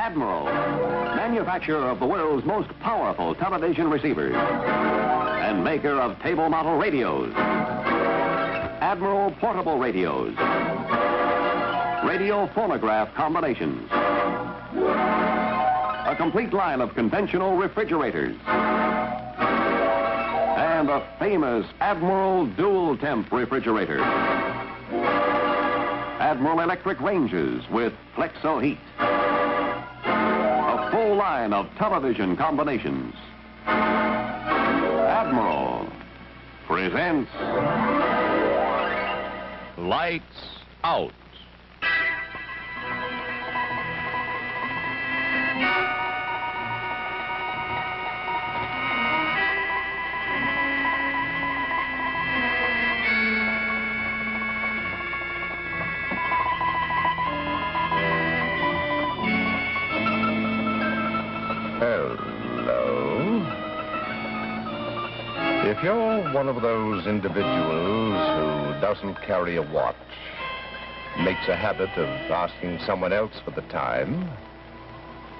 Admiral, manufacturer of the world's most powerful television receivers and maker of table model radios. Admiral portable radios, radio phonograph combinations, a complete line of conventional refrigerators, and a famous Admiral dual temp refrigerator. Admiral electric ranges with Flexo heat. A full line of television combinations. Admiral presents Lights Out. If you're one of those individuals who doesn't carry a watch, makes a habit of asking someone else for the time,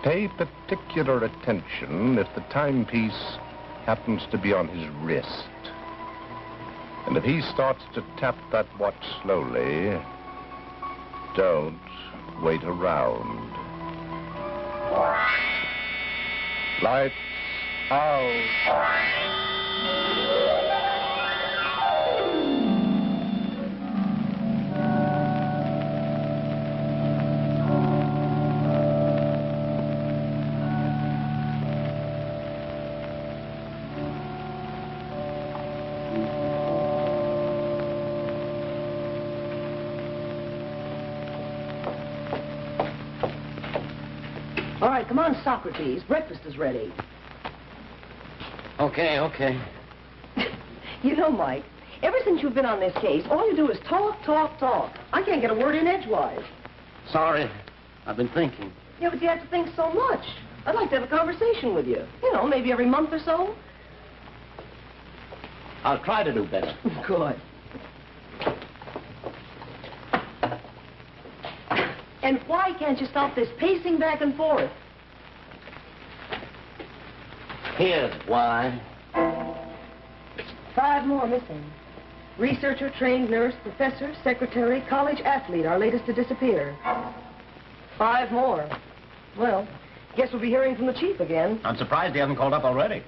pay particular attention if the timepiece happens to be on his wrist. And if he starts to tap that watch slowly, don't wait around. Lights out. All right, come on, Socrates. Breakfast is ready. Okay. You know, Mike, ever since you've been on this case, all you do is talk. I can't get a word in edgewise. Sorry. I've been thinking. Yeah, but you have to think so much. I'd like to have a conversation with you. You know, maybe every month or so. I'll try to do better. Good. And why can't you stop this pacing back and forth? Here's why. 5 more missing. Researcher, trained nurse, professor, secretary, college athlete, our latest to disappear. 5 more. Well, guess we'll be hearing from the chief again. I'm surprised he hasn't called up already.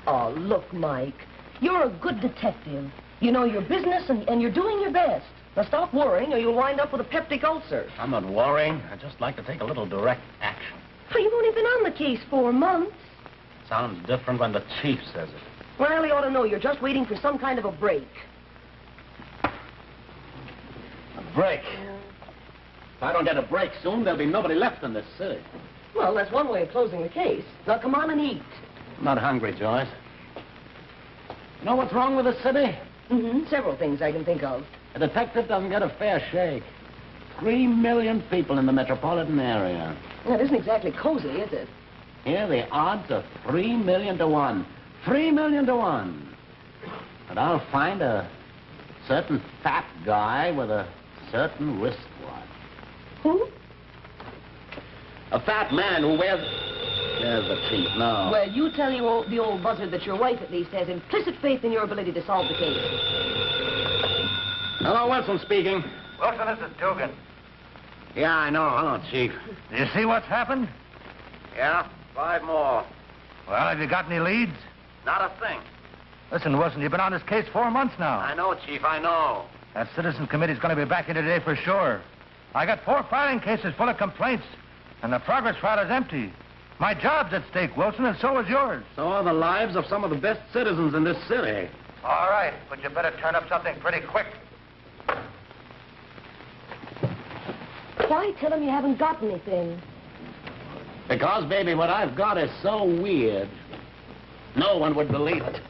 Oh, look, Mike. You're a good detective. You know your business and you're doing your best. Now stop worrying or you'll wind up with a peptic ulcer. I'm not worrying. I'd just like to take a little direct action. Oh, you've only been on the case 4 months. Sounds different when the chief says it. Well, he ought to know you're just waiting for some kind of a break. A break? If I don't get a break soon, there'll be nobody left in this city. Well, that's one way of closing the case. Now come on and eat. I'm not hungry, Joyce. You know what's wrong with the city? Several things I can think of. A detective doesn't get a fair shake. 3 million people in the metropolitan area. Well, it isn't exactly cozy, is it? Here, the odds are 3 million to 1. 3 million to 1. But I'll find a certain fat guy with a certain wristwatch. Who? A fat man who wears... There's the chief now. Well, you tell the old buzzard that your wife at least has implicit faith in your ability to solve the case. Hello, Wilson speaking. Wilson, this is Dugan. Yeah, I know. Hello, Chief. Do you see what's happened? Yeah, 5 more. Well, have you got any leads? Not a thing. Listen, Wilson, you've been on this case 4 months now. I know, Chief, I know. That citizen committee's going to be back in today for sure. I got 4 filing cases full of complaints, and the progress file is empty. My job's at stake, Wilson, and so is yours. So are the lives of some of the best citizens in this city. All right, but you better turn up something pretty quick. Why tell him you haven't got anything? Because, baby, what I've got is so weird. No one would believe it.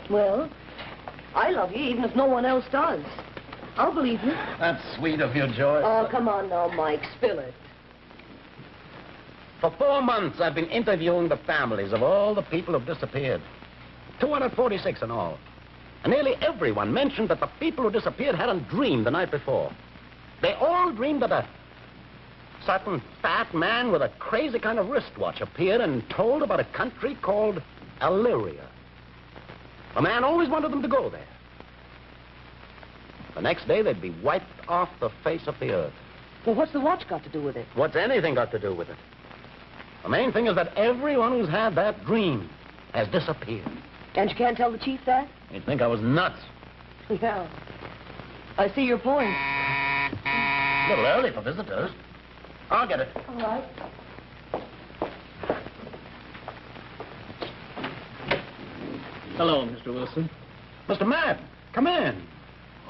Well, I love you even if no one else does. I'll believe you. That's sweet of you, Joyce. Oh, come on now, Mike. Spill it. For 4 months, I've been interviewing the families of all the people who've disappeared. 246 in all. And nearly everyone mentioned that the people who disappeared hadn't dreamed the night before. They all dreamed that a certain fat man with a crazy kind of wristwatch appeared and told about a country called Illyria. A man always wanted them to go there. The next day, they'd be wiped off the face of the earth. Well, what's the watch got to do with it? What's anything got to do with it? The main thing is that everyone who's had that dream has disappeared. And you can't tell the chief that? You'd think I was nuts. Yeah. I see your point. A little early for visitors. I'll get it. All right. Hello, Mr. Wilson. Mr. Madden, come in.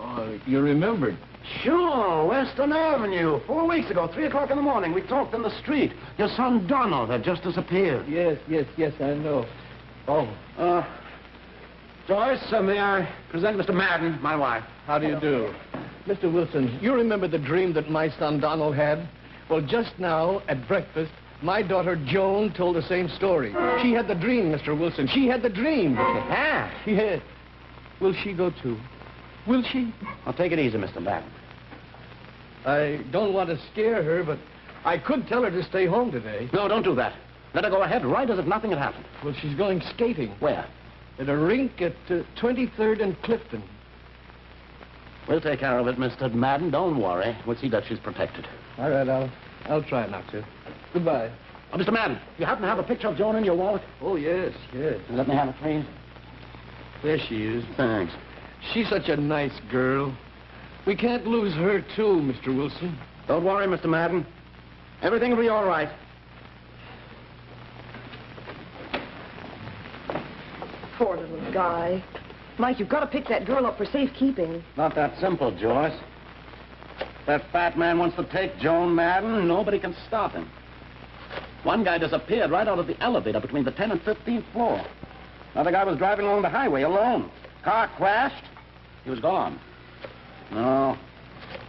Oh, you remembered. Sure, Western Avenue. 4 weeks ago, 3 o'clock in the morning, we talked in the street. Your son Donald had just disappeared. Yes, I know. Oh, Joyce, may I present Mr. Madden, my wife? how do you do? Mr. Wilson, you remember the dream that my son Donald had? Well, just now, at breakfast, my daughter Joan told the same story. She had the dream, Mr. Wilson. She had the dream. Yeah. Yes. Will she go too? Will she? Well, take it easy, Mr. Madden. I don't want to scare her, but I could tell her to stay home today. No, don't do that. Let her go ahead right as if nothing had happened. Well, she's going skating. Where? At a rink at 23rd and Clifton. We'll take care of it, Mr. Madden. Don't worry. We'll see that she's protected. All right, I'll try not to. Goodbye. Oh, Mr. Madden, you happen to have a picture of Joan in your wallet? Oh, yes. Let me have it, please. There she is. Thanks. She's such a nice girl. We can't lose her, too, Mr. Wilson. Don't worry, Mr. Madden. Everything will be all right. Poor little guy. Mike, you've got to pick that girl up for safekeeping. Not that simple, Joyce. That fat man wants to take Joan Madden. Nobody can stop him. One guy disappeared right out of the elevator between the 10th and 15th floor. Another guy was driving along the highway alone. Car crashed. He was gone. No.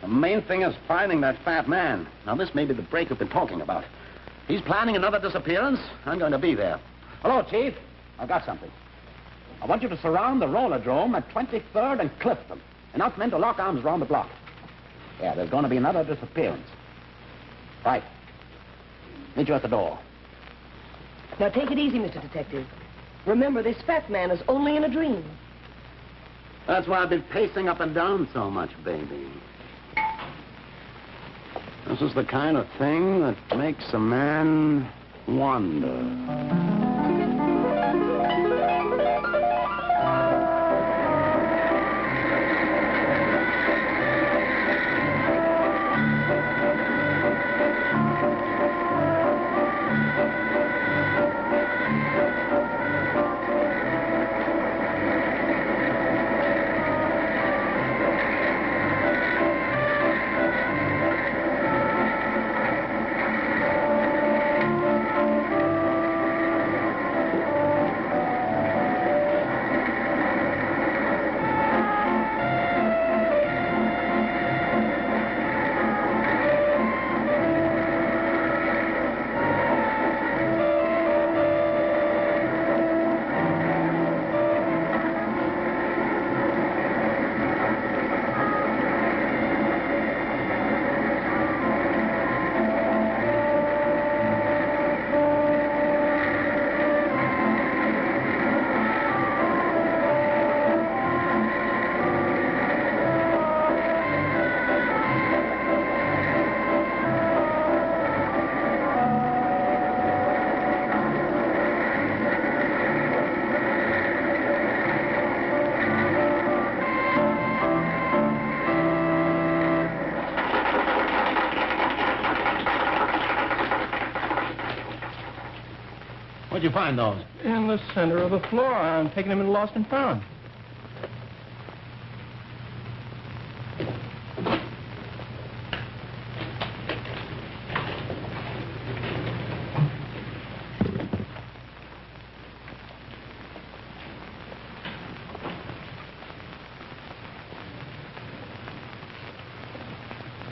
The main thing is finding that fat man. Now, this may be the break we've been talking about. He's planning another disappearance. I'm going to be there. Hello, Chief. I've got something. I want you to surround the rollerdrome at 23rd and Clifton. Enough men to lock arms around the block. Yeah, there's going to be another disappearance. Right. Meet you at the door. Now, take it easy, Mr. Detective. Remember, this fat man is only in a dream. That's why I've been pacing up and down so much, baby. This is the kind of thing that makes a man wonder. Where'd you find those? In the center of the floor. I'm taking them in lost and found.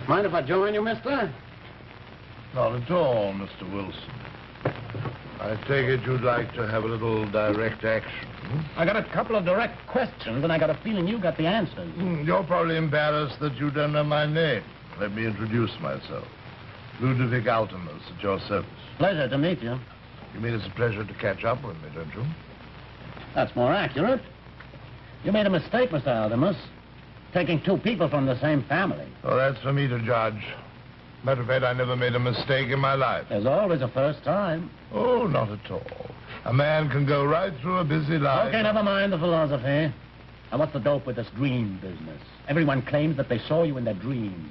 Mind if I join you, mister? Not at all, Mr. Wilson. I take it you'd like to have a little direct action. I got a couple of direct questions, and I got a feeling you got the answers. You're probably embarrassed that you don't know my name. Let me introduce myself. Ludovic Altimus at your service. Pleasure to meet you. You mean it's a pleasure to catch up with me, don't you? That's more accurate. You made a mistake, Mr. Altimus, taking two people from the same family. Oh, that's for me to judge. Matter of fact, I never made a mistake in my life. There's always a first time. Oh, not at all. A man can go right through a busy life. Okay, never mind the philosophy. Now, what's the dope with this dream business? Everyone claims that they saw you in their dreams.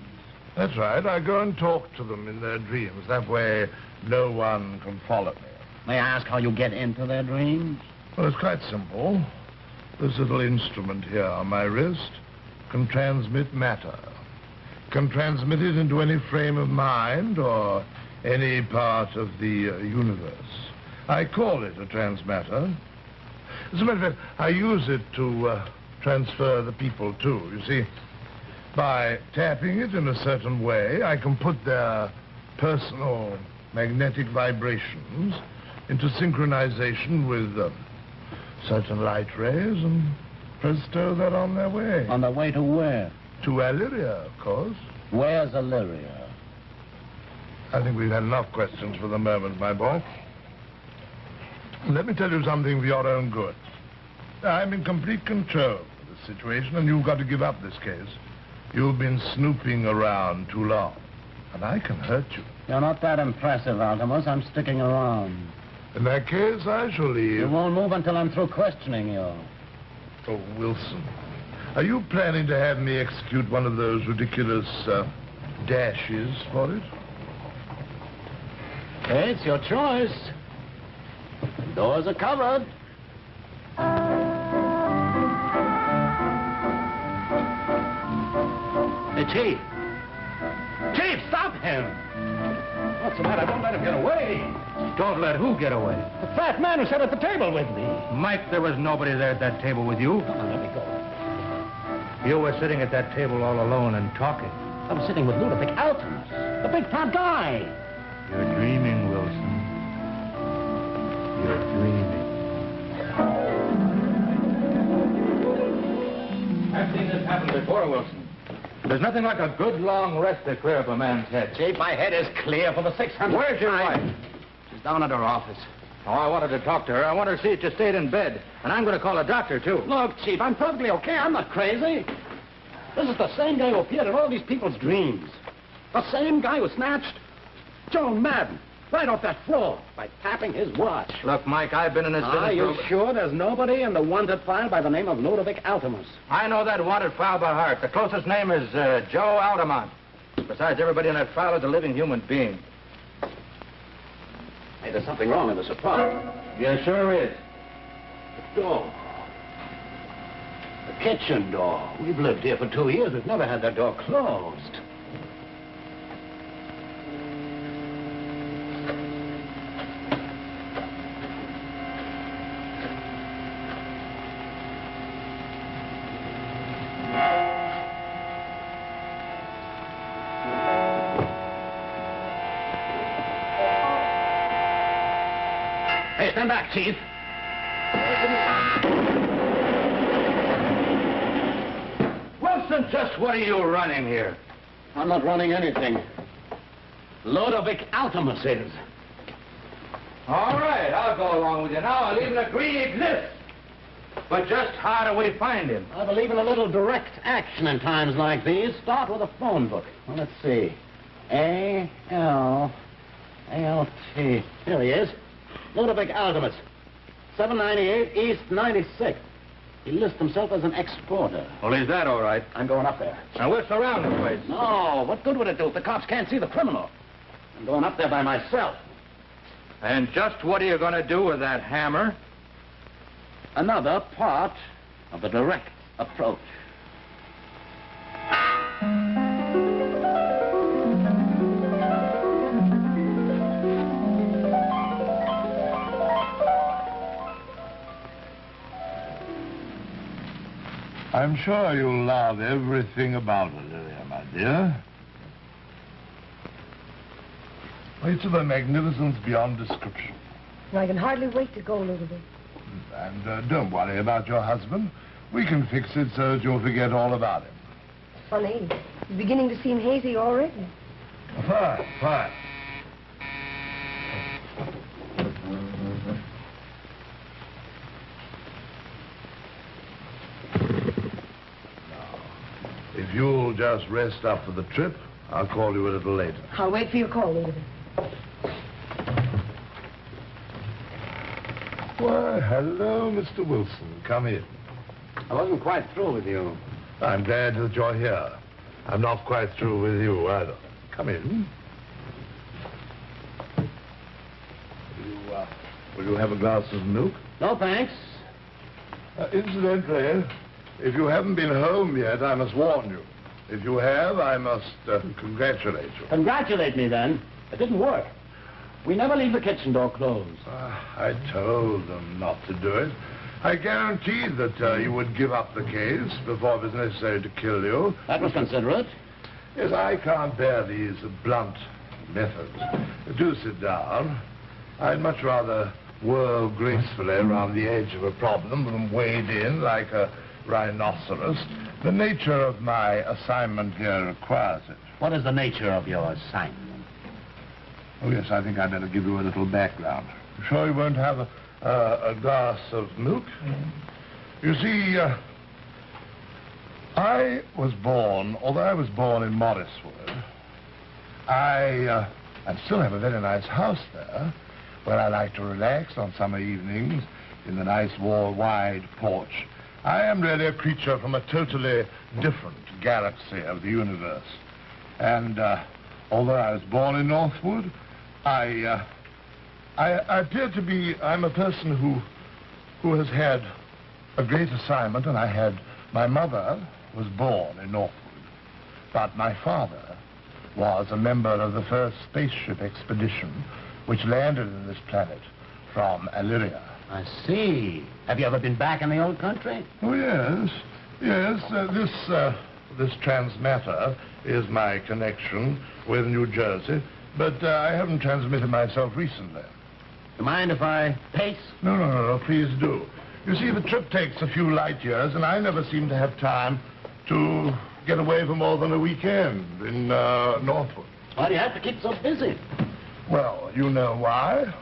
That's right. I go and talk to them in their dreams. That way, no one can follow me. May I ask how you get into their dreams? Well, it's quite simple. This little instrument here on my wrist can transmit matter. Can transmit it into any frame of mind or any part of the universe. I call it a transmatter. As a matter of fact, I use it to transfer the people, too. You see, by tapping it in a certain way, I can put their personal magnetic vibrations into synchronization with certain light rays, and presto, they're on their way. On their way to where? To Illyria, of course. Where's Illyria? I think we've had enough questions for the moment, my boy. Let me tell you something for your own good. I'm in complete control of the situation, and you've got to give up this case. You've been snooping around too long, and I can hurt you. You're not that impressive, Altimus. I'm sticking around. In that case, I shall leave. You won't move until I'm through questioning you. Oh, Wilson, are you planning to have me execute one of those ridiculous dashes for it? Hey, it's your choice. Doors are covered. Hey, Chief. Chief, stop him. What's the matter? Don't let him get away. Don't let who get away? The fat man who sat at the table with me. Mike, there was nobody there at that table with you. Come on, let me go. You were sitting at that table all alone and talking. I was sitting with Ludovic Altimus, the big fat guy. You're dreaming, Wilson. You're dreaming. I've seen this happen before, Wilson. There's nothing like a good long rest to clear up a man's head. Chief, my head is clear for the 600th Where's your time. wife? She's down at her office. Oh, I wanted to talk to her. I want her to see that you stayed in bed. And I'm going to call a doctor, too. Look, Chief, I'm perfectly okay. I'm not crazy. This is the same guy who appeared in all these people's dreams. The same guy who snatched Joan Madden right off that floor by tapping his watch. Look, Mike, I've been in this business. Are you sure there's nobody in the wanted file by the name of Ludovic Altimus? I know that wanted file by heart. The closest name is Joe Altamont. Besides, everybody in that file is a living human being. Hey, there's something wrong in this apartment. Yeah, sure is. The door. The kitchen door. We've lived here for 2 years. We've never had that door closed. Hey, stand back, Chief. Wilson, just what are you running here? I'm not running anything. Ludovic Altimus is. All right, I'll go along with you now. I'll even agree he exists. But just how do we find him? I believe in a little direct action in times like these. Start with a phone book. Well, let's see. A-L-A-L-T. Here he is. Ludovic Altimus. 798 East 96th. He lists himself as an exporter. Well, is that all right? I'm going up there. Now, we're surrounding the place. No, what good would it do if the cops can't see the criminal? I'm going up there by myself. And just what are you going to do with that hammer? Another part of the direct approach. I'm sure you'll love everything about Illyria, my dear. It's of a magnificence beyond description. I can hardly wait to go, Ludovic. And don't worry about your husband. We can fix it so that you'll forget all about him. Funny, he's beginning to seem hazy already. Fine, fine. If you'll just rest up for the trip, I'll call you a little later. I'll wait for your call, Ludwig. Why, hello, Mr. Wilson. Come in. I wasn't quite through with you. I'm glad that you're here. I'm not quite through with you either. Come in. Will you have a glass of milk? No, thanks. Incidentally, if you haven't been home yet, I must warn you. If you have, I must congratulate you. Congratulate me, then. It didn't work. We never leave the kitchen door closed. I told them not to do it. I guaranteed that you would give up the case before it was necessary to kill you. That was considerate. Yes, I can't bear these blunt methods. Do sit down. I'd much rather whirl gracefully around the edge of a problem than wade in like a rhinoceros. The nature of my assignment here requires it. What is the nature of your assignment? Oh, yes, I think I'd better give you a little background. You sure you won't have a glass of milk? You see, I was born, although I was born in Morriswood, I still have a very nice house there, where I like to relax on summer evenings in the nice wide porch. I am really a creature from a totally different galaxy of the universe. And although I was born in Northwood, I appear to be, I'm a person who has had a great assignment, and my mother was born in Northwood. But my father was a member of the first spaceship expedition which landed in this planet from Illyria. I see. Have you ever been back in the old country? Oh, yes. Yes, this transmatter is my connection with New Jersey, but I haven't transmitted myself recently. You mind if I pace? No, please do. You see, the trip takes a few light years, and I never seem to have time to get away for more than a weekend in Northwood. Why do you have to keep so busy? Well, you know why.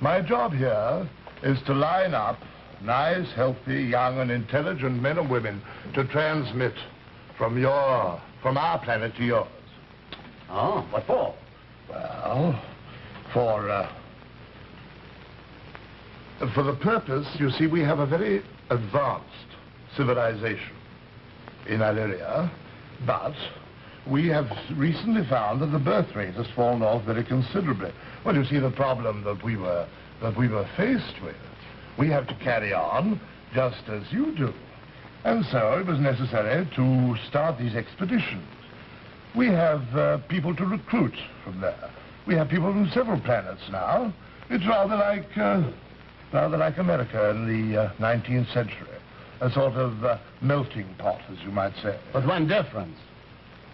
My job here is to line up nice, healthy, young, and intelligent men and women to transmit from our planet to yours. Oh, what for? Well, for the purpose, you see, we have a very advanced civilization in Illyria, but we have recently found that the birth rate has fallen off very considerably. Well, you see, the problem that we were faced with, we have to carry on just as you do. And so it was necessary to start these expeditions. We have people to recruit from there. We have people from several planets now. It's rather like America in the 19th century. A sort of melting pot, as you might say. But one difference.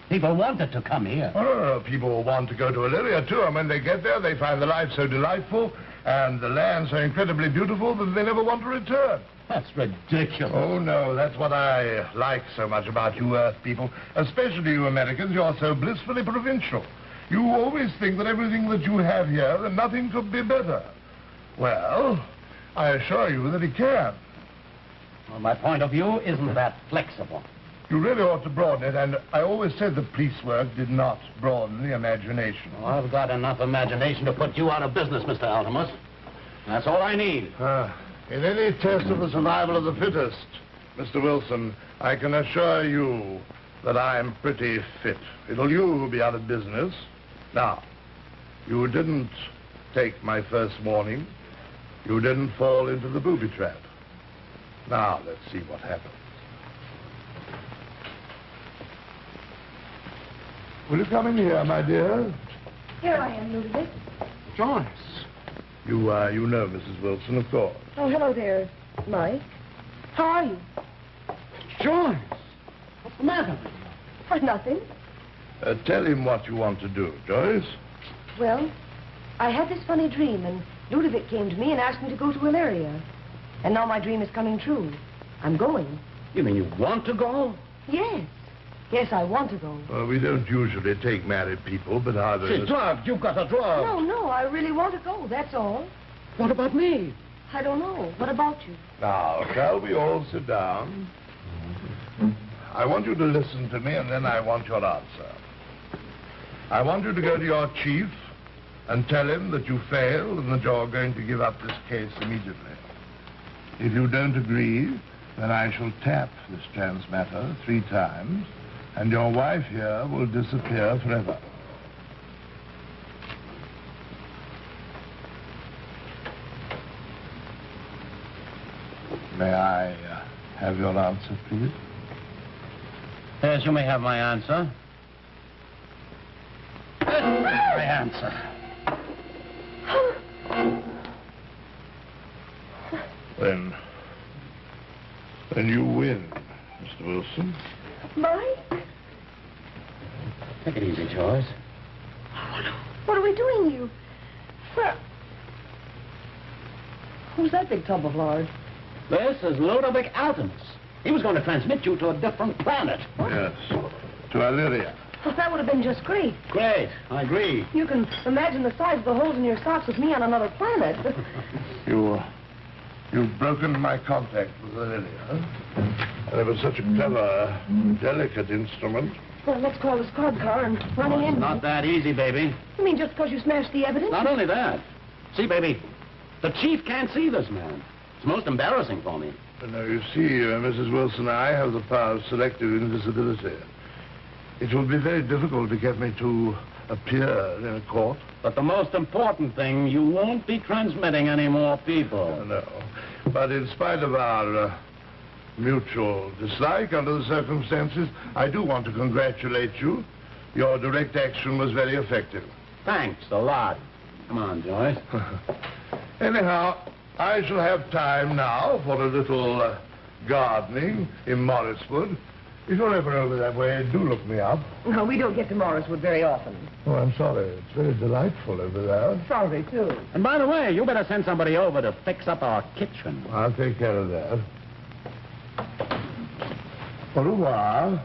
People wanted to come here. Oh, no. People want to go to Illyria, too. And when they get there, they find the life so delightful and the land so incredibly beautiful that they never want to return. That's ridiculous. Oh, no, that's what I like so much about you Earth people. Especially you Americans. You're so blissfully provincial. You always think that everything that you have here, that nothing could be better. Well, I assure you that it can. Well, my point of view isn't that flexible. You really ought to broaden it, and I always said that police work did not broaden the imagination. Oh, I've got enough imagination to put you out of business, Mr. Altimus. That's all I need. In any test of the survival of the fittest, Mr. Wilson, I can assure you that I'm pretty fit. It'll you who'll be out of business. Now, you didn't take my first warning. You didn't fall into the booby trap. Now, let's see what happens. Will you come in here, my dear? Here I am, Ludwig. Joyce. You know Mrs. Wilson, of course. Oh, hello there, Mike. How are you? Joyce! What's the matter? Oh, nothing. Tell him what you want to do, Joyce. Well, I had this funny dream, and Ludovic came to me and asked me to go to Illyria. And now my dream is coming true. I'm going. You mean you want to go? Yes. Yes, I want to go. We don't usually take married people, but others... She's drugged. You've got her drugged. No, I really want to go, that's all. What about me? I don't know. What about you? Now, shall we all sit down? I want you to listen to me, and then I want your answer. I want you to go to your chief and tell him that you failed and that you're going to give up this case immediately. If you don't agree, then I shall tap this transmitter 3 times, and your wife here will disappear forever. May I have your answer, please? Yes, you may have my answer. My answer. Then you win, Mr. Wilson. Mike? Take it easy, Joyce. What are we doing, you? Where? Who's that big tub of lard? This is Ludovic Altonus. He was going to transmit you to a different planet. Yes, to Illyria. Well, that would have been just great. Great, I agree. You can imagine the size of the holes in your socks with me on another planet. You've broken my contact with Illyria. And it was such a clever, delicate instrument. Well, let's call the squad car and run in. It's not that easy, baby. You mean just because you smashed the evidence? Not only that. See, baby, the chief can't see this man. It's most embarrassing for me. Now, you see, Mrs. Wilson, I have the power of selective invisibility. It will be very difficult to get me to appear in a court. But the most important thing, you won't be transmitting any more people. No. But in spite of our mutual dislike under the circumstances, I do want to congratulate you. Your direct action was very effective. Thanks a lot. Come on, Joyce. Anyhow, I shall have time now for a little gardening in Morriswood. If you're ever over that way, do look me up. No, we don't get to Morriswood very often. Oh, I'm sorry. It's very delightful over there. Sorry, too. And by the way, you better send somebody over to fix up our kitchen. I'll take care of that. Au revoir.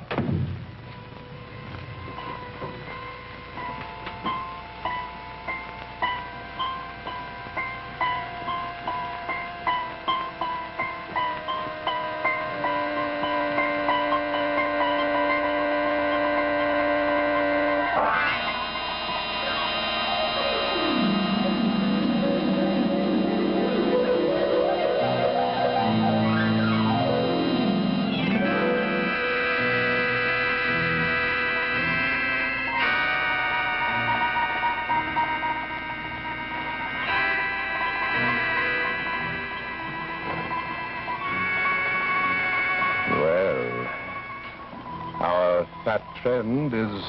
That friend is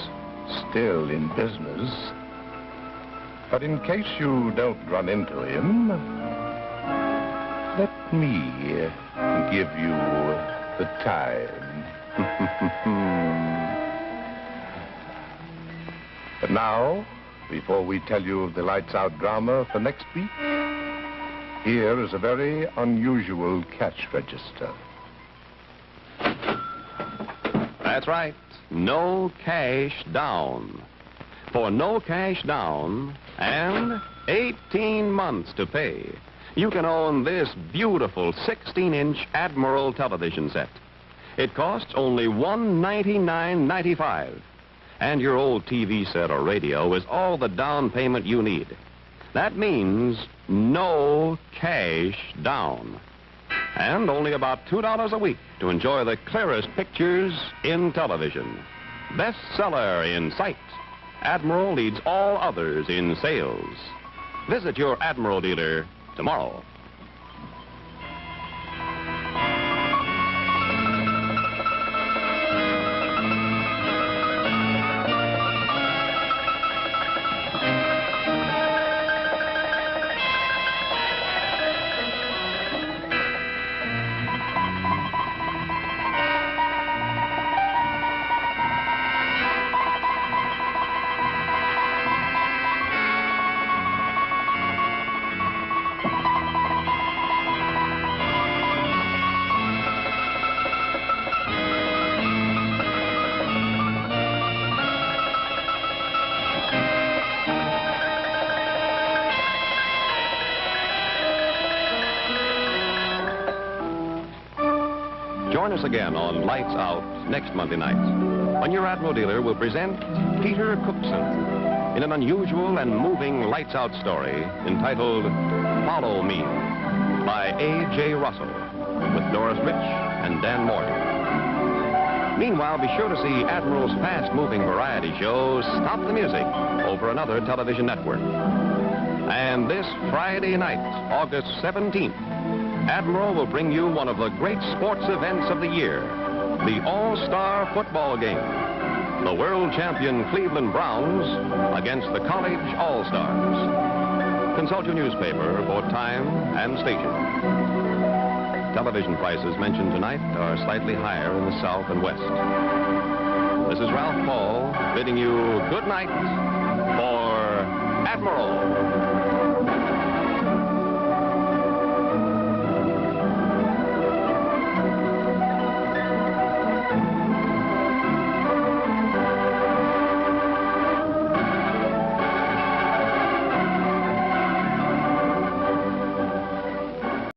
still in business. But in case you don't run into him, let me give you the time. But now, before we tell you of the Lights Out drama for next week, here is a very unusual cash register. That's right. No cash down. For no cash down and 18 months to pay, you can own this beautiful 16-inch Admiral television set. It costs only $199.95. And your old TV set or radio is all the down payment you need. That means no cash down. And only about $2 a week to enjoy the clearest pictures in television. Bestseller in sight. Admiral leads all others in sales. Visit your Admiral dealer tomorrow. join us again on Lights Out next Monday night, when your Admiral dealer will present Peter Cookson in an unusual and moving Lights Out story entitled Follow Me by A.J. Russell, with Doris Rich and Dan Morgan. Meanwhile, be sure to see Admiral's fast-moving variety show, Stop the Music, over another television network. And this Friday night, August 17th, Admiral will bring you one of the great sports events of the year, the All-Star Football Game. The world champion Cleveland Browns against the College All-Stars. Consult your newspaper for time and station. Television prices mentioned tonight are slightly higher in the South and West. This is Ralph Paul bidding you good night for Admiral.